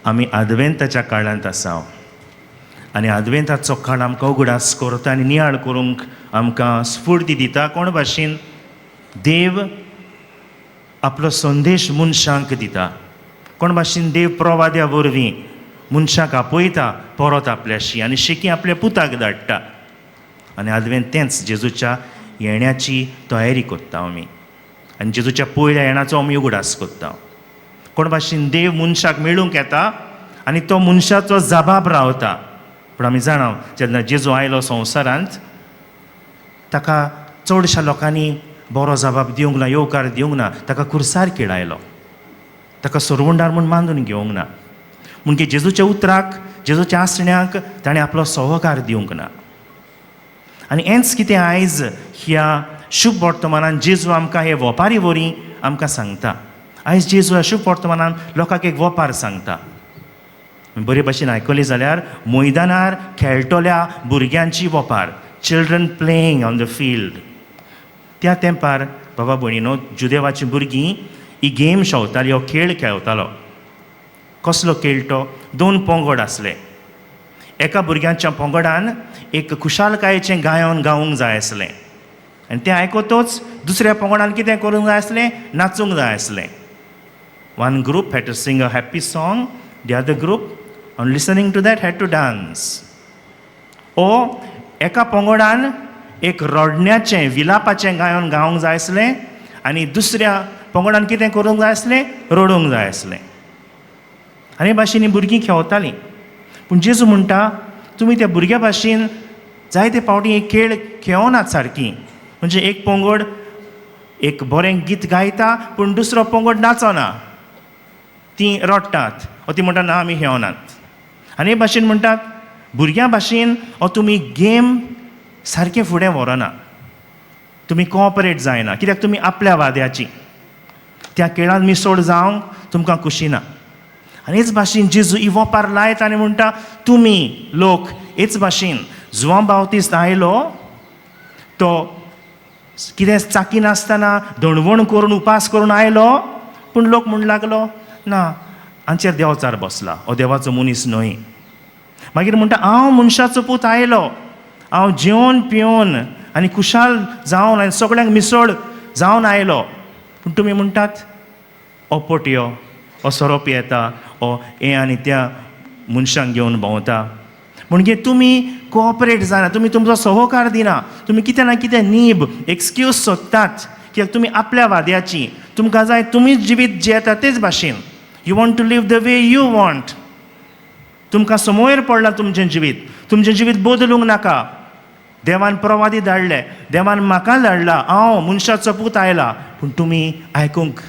आमी आदवेंताच्या काळांत आसा आनी आदवेंताचो काळ आमकां उगडास करता आनी नियाळ करूंक आमकां स्फूर्ती दिता. कोण भाशेन देव आपलो संदेश मनशांक दिता. कोण भाशेन देव प्रवाद्या वरवीं मनशाक आपयता परत आपल्याशी आनी शेकी आपल्या पुताक धाडटा. आनी आदवेंत तेंच जेजूच्या येण्याची तयारी करता आमी आनी जेजूच्या पयल्या येणाचो आमी उगडास करता. कोण भाशेन देव मनशाक मेळूंक येता आनी तो मनशाचो जबाब रावता. पूण आमी जाणा जेन्ना जेजू आयलो संवसारांत ताका चडशा लोकांनी बरो जबाब दिवंक ना, येवकार दिवंक ना. ताका खुर्सार खेळायलो, ताका सोरवंडार म्हूण मानून घेवंक ना. म्हणजे जेजूच्या उतराक, जेजूच्या आसण्याक ताणें आपलो सहकार दिवंक ना. आनी हेंच कितें आयज ह्या शुभ वर्तमानान जेजू आमकां हे वोपारी वरी आमकां सांगता. आयज जेजू ह्या शुभ वर्तमानान लोकांक एक वोपार सांगता. बरे भशेन आयकली जाल्यार मैदानार खेळटल्या भुरग्यांची वोपार, children playing on the field. त्या तेंपार बाबा भयणीनो जुदेवाची भुरगीं ही गेम खेळटाली, हो खेळ खेळटालो. कसलो खेळ तो? 2 पंगड आसले. एका भुरग्यांच्या पंगडान एक खुशालकायेचें गायन गावंक जाय आसलें आनी तें आयकतूच दुसऱ्या पंगडान कितें करूंक जाय आसलें? नाचूंक जाय आसलें. One group had to sing a happy song, the other group, on listening to that, had to dance. ओ एका पंगडान एक रडण्याचें विलापाचें गायन गावंक जाय आसलें आनी दुसऱ्या पंगडान कितें करूंक जाय आसलें? रडूंक जाय आसलें. आनी भाशेन ही भुरगीं खेळटालीं. पूण जेजू म्हणटा तुमी त्या भुरग्या भाशेन जायते फावटी एक खेळ खेळनात सारकी. म्हणजे एक पंगड एक बरें गीत गायता पूण दुसरो पंगड नाचना, तीं रडटात. ती म्हणटा ना आमी खेळनात. आनी हे भाशेन म्हणटात भुरग्यां भाशेन तुमी गेम सारकें फुडें व्हरना, तुमी कॉपरेट जायना, कित्याक तुमी आपल्या वाद्याची. त्या खेळांत मिसळ जावंक तुमकां खुशी ना. आनी हेच भाशेन जेजू ही वोपार लायता आनी म्हणटा तुमी लोक हेच भाशेन जुआंव बावतिस्त आयलो तो कितें चाकी नासतना दणवण करून उपास करून आयलो, पूण लोक म्हूण लागलो ना हांचेर देंवचार बसला, हो देवाचो मनीस न्हय. मागीर म्हणटा हांव मनशाचो पूत आयलो, हांव जेवन पिवन आनी खुशाल जावन आनी सगळ्यांक मिसळ जावन आयलो. पूण तुमी म्हणटात हो पोटयो, हो सोरोप येता, हो हें आनी त्या मनशांक घेवन भोंवता. म्हणजे तुमी कोऑपरेट जायना, तुमी तुमचो सहकार दिना, तुमी कितें ना कितें नीब एक्सक्यूज सोदतात, कित्याक तुमी आपल्या वाद्याची. तुमकां जाय तुमीच जिवीत जियेता तेच भाशेन. You want to live the way you want. तुमकां समोर पडलां तुमचें जिवीत, तुमचें जिवीत बदलूंक नाका. देवान प्रवादी धाडले, देवान म्हाका धाडला, हांव मनशाचो पूत आयला, पूण तुमी आयकूंक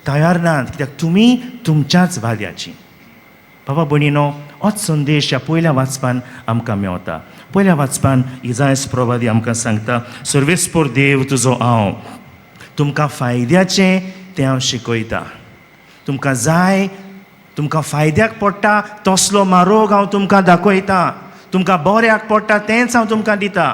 तयार नात, कित्याक तुमी तुमच्याच वाद्याची. बाबा भयणीनो होच संदेश ह्या पयल्या वाचपान आमकां मेवता. पयल्या वाचपान इजायास प्रवादी आमकां सांगता सर्वेस्पर देव तुजो हांव, तुमकां फायद्याचें तें हांव शिकयता. तुमकां जाय, तुमकां फायद्याक पडटा तसलो मार्ग हांव तुमकां दाखयता. तुमकां बऱ्याक पडटा तेंच हांव तुमकां दिता.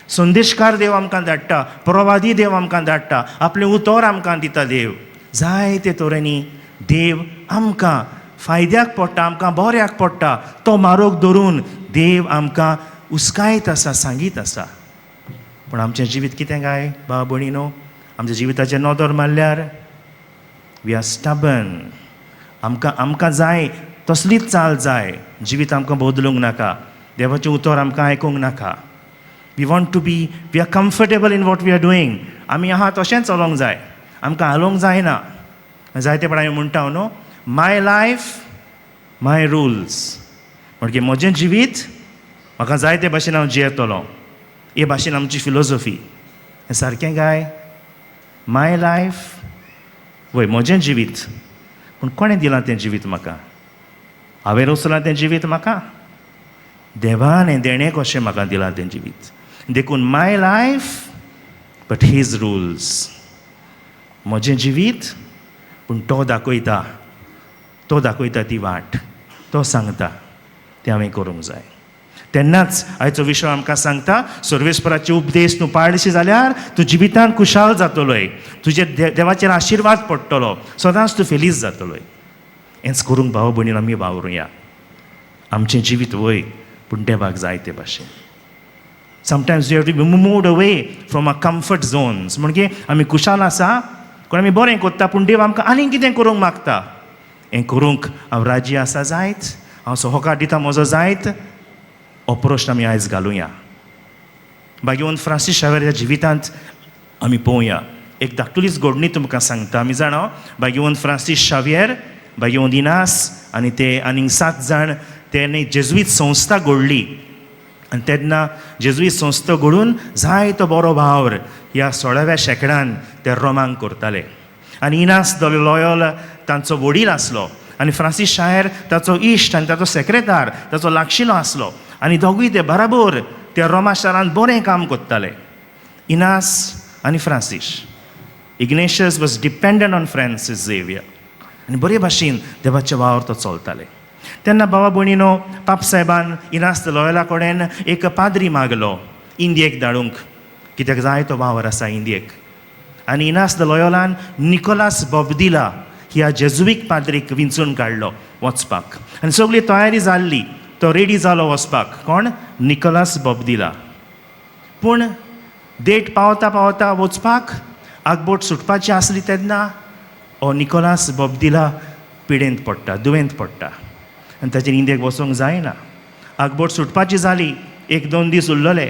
संदेशकार देव आमकां धाडटा, प्रवादी देव आमकां धाडटा, आपलें उतर आमकां दिता देव. जाय ते तरेनी देव आमकां फायद्याक पडटा, आमकां बऱ्याक पडटा तो मार्ग धरून देव आमकां उस्कायत आसा, सांगीत आसा. पूण आमचें जिवीत कितें काय बाबा भयणीनो? आमच्या जिविताचें नदर मारल्यार वी आर स्टबर्न. आमकां जाय तसलीच चाल जाय. जिवीत आमकां बदलूंक नाका, देवाचें उतर आमकां आयकूंक नाका. We want to be, we are comfortable in what we are doing. आमी आहा तशेंच चलोंक जाय, आमकां हालोवंक जायना. जायते फावट आमी म्हणटा न्हू माय लायफ माय रुल्स. म्हणजे म्हजें जिवीत म्हाका जाय ते भाशेन हांव जियेतलो, हे भाशेन आमची फिलॉसॉफी. हें सारकें काय? माय लायफ, वय म्हजें जिवीत, पूण कोणें दिलां तें जिवीत म्हाका? हांवें रचलां तें जिवीत म्हाका? देवान हें देणें कशें म्हाका दिलां तें जिवीत. देखून माय लायफ बट हीज रुल्स. म्हजें जिवीत पूण तो दाखयता ती वाट, तो सांगता तें हांवें करूंक जाय. तेन्नाच आयचो विशय आमकां सांगता सर्वेस्पराचे उपदेश तूं पाळशी जाल्यार तूं जिवितांत खुशाल जातलोय, तुजे देवाचेर आशिर्वाद पडटलो, सदांच तूं फेलीस जातलोय. हेंच करूंक भाव भयणीन आमी वावरुया. आमचें जिवीत वय पूण देवाक जाय ते भाशेन. Sometimes we have to be moved away from a comfort zones. म्हणजे आमी कुशाल आसा, कोण आमी बरें करता, पूण देव आमकां आनीक कितें करूंक मागता. हें करूंक हांव राजी आसा जायत, हांव होकार दिता म्हजो जायत, हो प्रश्न आमी आयज घालुया. भाग्यवंत फ्रांसीस शावेराच्या जिवितांत आमी पळोवया. एक धाकटुलीच घडणी तुमकां सांगता. आमी जाणा भाग्यवंत फ्रांसीस शावेर, भाग्यवंत इनास आनी ते आनीक 7 जाण तेणें जेजुईत संस्था घडली. आनी तेन्ना जेजुईत संस्था घडून जायतो बरो वावर ह्या 16व्या शेंकड्यान ते रोमांक करताले. आनी इनास द लॉयल तांचो वडील आसलो, आनी फ्रांसीस शावेर ताचो इश्ट आनी ताचो सेक्रेटार, ताचो लागशिलो आसलो. आनी दोगूय ते बराबर त्या रोमा शारांत बरें काम करताले. इनास आनी Francis. Ignatius was dependent on Francis Xavier. आनी बरे भाशेन देवाचे वावर तो चलताले. तेन्ना बाबा भयणीनो, पाप साहेबान इनास द लॉयला कडेन एक पाद्री मागलो इंडियेक धाडूंक, कित्याक जाय तो वावर आसा इंडियेक. आनी इनास द लॉयलान निकोलास बोब्दिला ह्या जेजुईक पाद्रीक विंचून काडलो वचपाक. आनी सगळी तयारी जाल्ली, तो रेडी जालो वचपाक. कोण? निकोलास बोब्दिला. पूण डेट पावता पावता वचपाक आगबोट सुटपाची आसली तेन्ना हो निकोलास बोब्दिला पिडेंत पडटा, दुयेंत पडटा, आनी ताचेर इंडियेक वचूंक जायना. आगबोट सुटपाची जाली, 1-2 दीस उरलेले,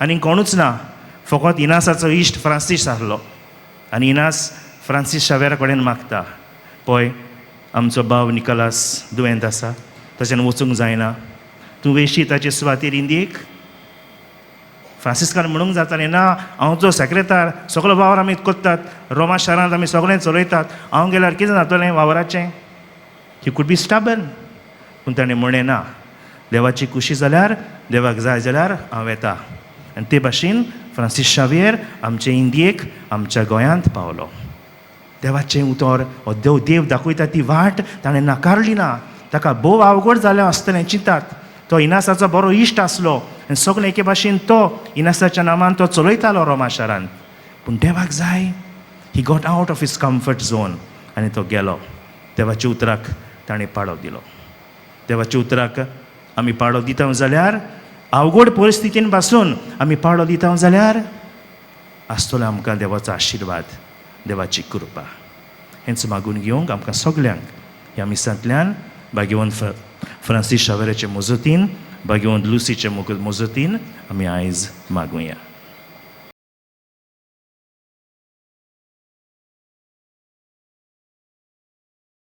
आनी कोणूच ना, फकत इनासाचो इश्ट फ्रांसीस आसलो. आनी इनास फ्रांसीस शावेरा कडेन मागता, पळय आमचो भाव निकोलास दुयेंत आसा, ताच्यान वचूंक जायना, तूं वेशी ताचे सुवातेर इंडियेक. फ्रांसिस्कान म्हणूंक जातालें, ना हांव जो सेक्रेटार, सगळो वावर आमी करतात, रोमा शारांत आमी सगळें चलयतात, हांव गेल्यार कितें जातलें वावराचें. ही कूड बी स्टबर्न. पूण ताणें म्हणलें ना, देवाची खुशी जाल्यार, देवाक जाय जाल्यार हांव येता. आनी ते भाशेन फ्रांसीस शावेर आमचे इंडियेक, आमच्या गोंयांत पावलो. देवाचें उतर हो देव दाखयता ती वाट ताणें नाकारली ना. ताका भोव अवघड जालें आसतलें चिंतात. तो इनासाचो बरो इश्ट आसलो आनी सगळें एके भाशेन तो इनासाच्या नांवान तो चलयतालो रोमा शारांत. पूण देवाक जाय. He got out of his comfort zone आनी तो गेलो. देवाच्या उतराक ताणें पाळो दिलो. देवाच्या उतराक आमी पाळो दिता जाल्यार, अवघड परिस्थितीन पासून आमी पाळो दिता जाल्यार आसतलो आमकां देवाचो आशिर्वाद, देवाची कृपा. हेंच मागून घेवंक आमकां सगल्यांक ह्या मिसांतल्यान भाग्यवंत फ्रांसीस शावेराचे मजतीन, भाग्यवंत लुसीचे मजतीन आमी आयज मागुया.